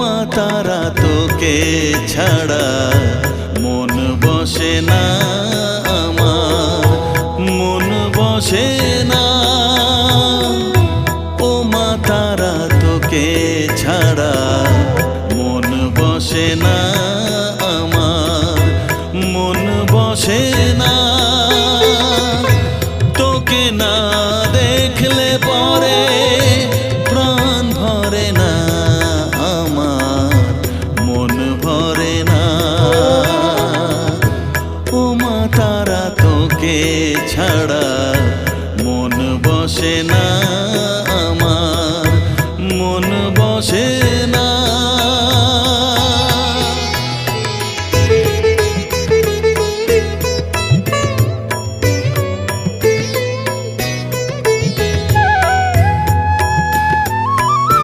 মা তারা তোকে ছাড়া মন বসে না আমার, মন বসে না। ও মা তারা তোকে ছাড়া মন বসে না আমার, মন বসে না। তোকে না দেখলে পরে প্রাণ ভরে না আমার, মন ভরে না। ও মা তারা তোকে ছাড়া মন বসে না আমার, মন বসে